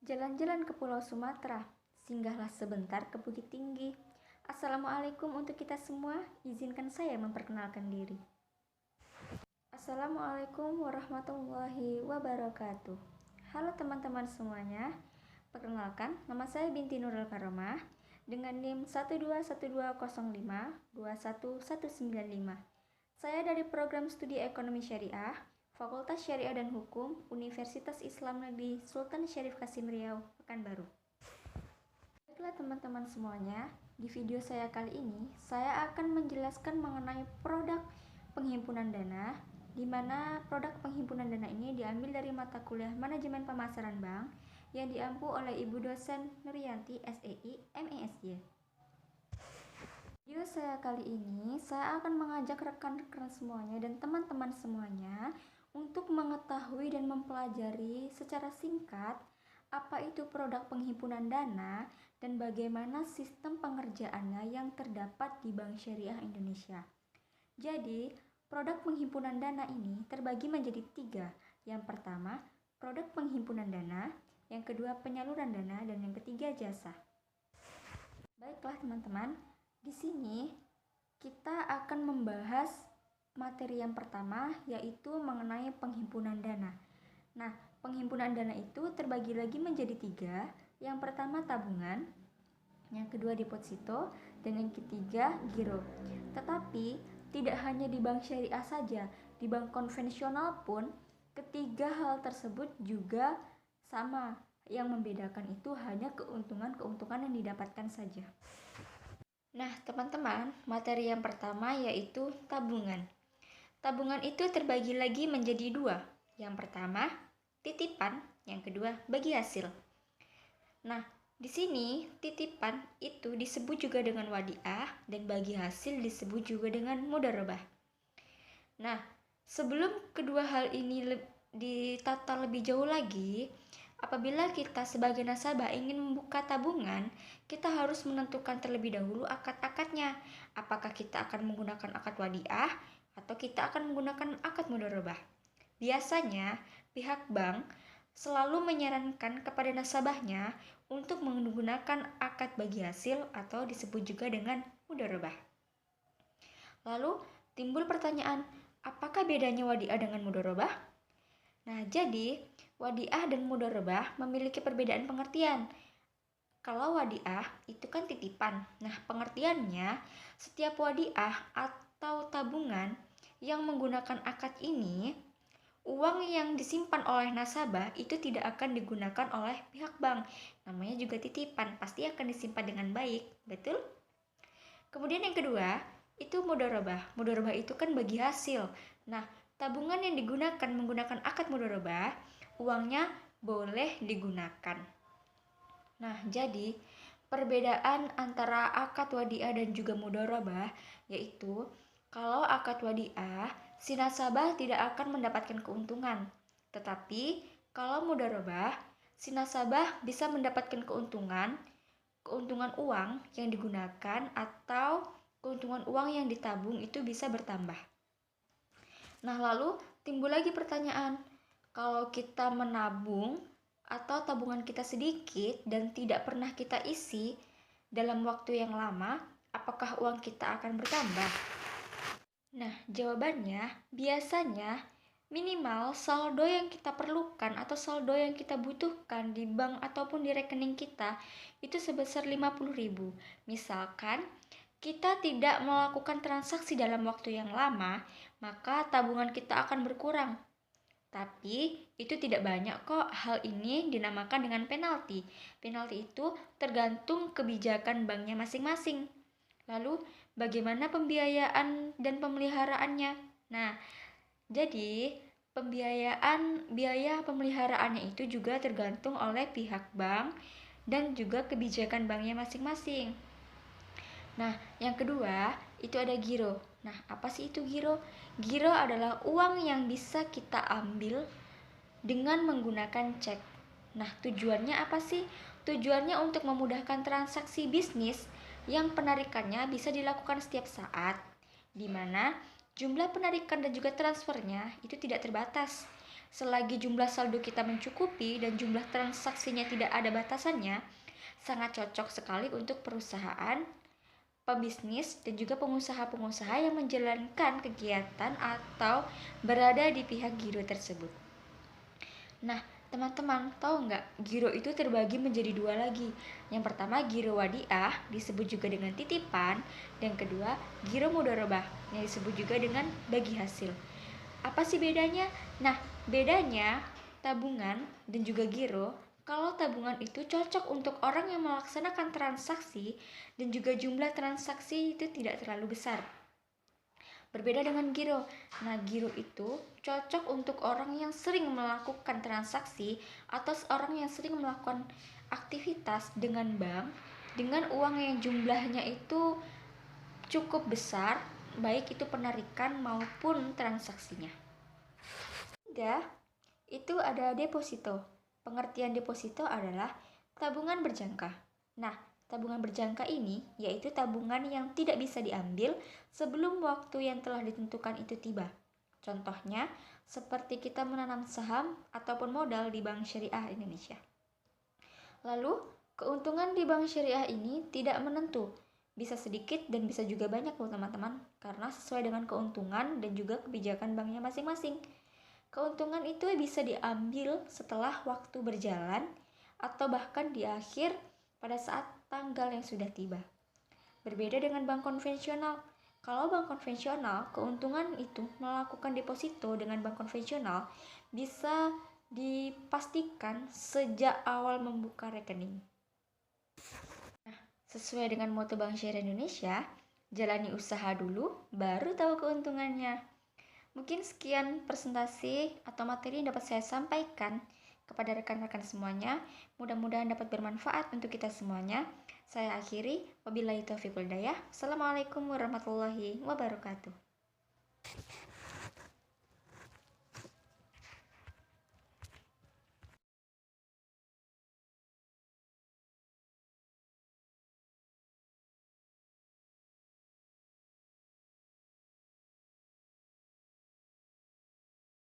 Jalan-jalan ke Pulau Sumatera, singgahlah sebentar ke Bukit Tinggi. Assalamualaikum untuk kita semua, izinkan saya memperkenalkan diri. Assalamualaikum warahmatullahi wabarakatuh. Halo teman-teman semuanya, perkenalkan nama saya Binti Nurul Karomah dengan NIM 12120521195. Saya dari program studi ekonomi syariah, Fakultas Syariah dan Hukum, Universitas Islam Negeri Sultan Syarif Kasim Riau, Pekanbaru. Baiklah teman-teman semuanya, di video saya kali ini, saya akan menjelaskan mengenai produk penghimpunan dana, di mana produk penghimpunan dana ini diambil dari mata kuliah Manajemen Pemasaran Bank yang diampu oleh Ibu dosen Nuryanti, SEI, MESY. Video saya kali ini, saya akan mengajak rekan-rekan semuanya dan teman-teman semuanya untuk mengetahui dan mempelajari secara singkat apa itu produk penghimpunan dana dan bagaimana sistem pengerjaannya yang terdapat di Bank Syariah Indonesia. Jadi, produk penghimpunan dana ini terbagi menjadi 3. Yang pertama, produk penghimpunan dana, yang kedua penyaluran dana, dan yang ketiga jasa. Baiklah teman-teman, di sini kita akan membahas materi yang pertama, yaitu mengenai penghimpunan dana. Nah, penghimpunan dana itu terbagi lagi menjadi 3. Yang pertama tabungan, yang kedua deposito, dan yang ketiga giro. Tetapi tidak hanya di bank syariah saja, di bank konvensional pun ketiga hal tersebut juga sama. Yang membedakan itu hanya keuntungan-keuntungan yang didapatkan saja. Nah, teman-teman, materi yang pertama yaitu tabungan. Tabungan itu terbagi lagi menjadi 2. Yang pertama, titipan, yang kedua, bagi hasil. Nah, di sini titipan itu disebut juga dengan wadiah dan bagi hasil disebut juga dengan mudharabah. Nah, sebelum kedua hal ini ditata lebih jauh lagi, apabila kita sebagai nasabah ingin membuka tabungan, kita harus menentukan terlebih dahulu akad-akadnya. Apakah kita akan menggunakan akad wadiah atau kita akan menggunakan akad mudharabah. Biasanya, pihak bank selalu menyarankan kepada nasabahnya untuk menggunakan akad bagi hasil atau disebut juga dengan mudharabah. Lalu, timbul pertanyaan, apakah bedanya wadiah dengan mudharabah? Nah, jadi wadiah dan mudharabah memiliki perbedaan pengertian. Kalau wadiah itu kan titipan. Nah, pengertiannya, setiap wadiah atau tabungan yang menggunakan akad ini, uang yang disimpan oleh nasabah itu tidak akan digunakan oleh pihak bank. Namanya juga titipan, pasti akan disimpan dengan baik, betul? Kemudian yang kedua, itu mudharabah. Mudharabah itu kan bagi hasil. Nah, tabungan yang digunakan menggunakan akad mudharabah, uangnya boleh digunakan. Nah, jadi perbedaan antara akad wadiah dan juga mudharabah yaitu kalau akad wadiah, si nasabah tidak akan mendapatkan keuntungan. Tetapi kalau mudharabah, si nasabah bisa mendapatkan keuntungan uang yang digunakan atau keuntungan uang yang ditabung itu bisa bertambah. Nah, lalu timbul lagi pertanyaan, kalau kita menabung atau tabungan kita sedikit dan tidak pernah kita isi dalam waktu yang lama, apakah uang kita akan bertambah? Nah, jawabannya biasanya minimal saldo yang kita perlukan atau saldo yang kita butuhkan di bank ataupun di rekening kita itu sebesar 50.000. Misalkan kita tidak melakukan transaksi dalam waktu yang lama, maka tabungan kita akan berkurang. Tapi itu tidak banyak kok. Hal ini dinamakan dengan penalti. Penalti itu tergantung kebijakan banknya masing-masing. Lalu bagaimana pembiayaan dan pemeliharaannya? Nah, jadi biaya pemeliharaannya itu juga tergantung oleh pihak bank dan juga kebijakan banknya masing-masing. Nah, yang kedua itu ada giro. Nah, apa sih itu giro? Giro adalah uang yang bisa kita ambil dengan menggunakan cek. Nah, tujuannya apa sih? Tujuannya untuk memudahkan transaksi bisnis yang penarikannya bisa dilakukan setiap saat, di mana jumlah penarikan dan juga transfernya itu tidak terbatas. Selagi jumlah saldo kita mencukupi dan jumlah transaksinya tidak ada batasannya, sangat cocok sekali untuk perusahaan, pebisnis, dan juga pengusaha-pengusaha yang menjalankan kegiatan atau berada di pihak giro tersebut. Nah, teman-teman, tahu nggak? Giro itu terbagi menjadi dua lagi. Yang pertama, giro wadiah, disebut juga dengan titipan. Dan kedua, giro mudharabah, yang disebut juga dengan bagi hasil. Apa sih bedanya? Nah, bedanya tabungan dan juga giro, kalau tabungan itu cocok untuk orang yang melaksanakan transaksi dan juga jumlah transaksi itu tidak terlalu besar. Berbeda dengan giro. Nah, giro itu cocok untuk orang yang sering melakukan transaksi atau orang yang sering melakukan aktivitas dengan bank dengan uang yang jumlahnya itu cukup besar, baik itu penarikan maupun transaksinya. Ketiga, itu ada deposito. Pengertian deposito adalah tabungan berjangka. Nah, tabungan berjangka ini yaitu tabungan yang tidak bisa diambil sebelum waktu yang telah ditentukan itu tiba. Contohnya, seperti kita menanam saham ataupun modal di Bank Syariah Indonesia. Lalu, keuntungan di Bank Syariah ini tidak menentu. Bisa sedikit dan bisa juga banyak loh teman-teman, karena sesuai dengan keuntungan dan juga kebijakan banknya masing-masing. Keuntungan itu bisa diambil setelah waktu berjalan atau bahkan di akhir pada saat tanggal yang sudah tiba. Berbeda dengan bank konvensional. Kalau bank konvensional, keuntungan itu melakukan deposito dengan bank konvensional bisa dipastikan sejak awal membuka rekening. Nah, sesuai dengan moto Bank Syariah Indonesia, jalani usaha dulu, baru tahu keuntungannya. Mungkin sekian presentasi atau materi yang dapat saya sampaikan kepada rekan-rekan semuanya. Mudah-mudahan dapat bermanfaat untuk kita semuanya. Saya akhiri, wabillahi taufiq wal hidayah. Assalamualaikum warahmatullahi wabarakatuh.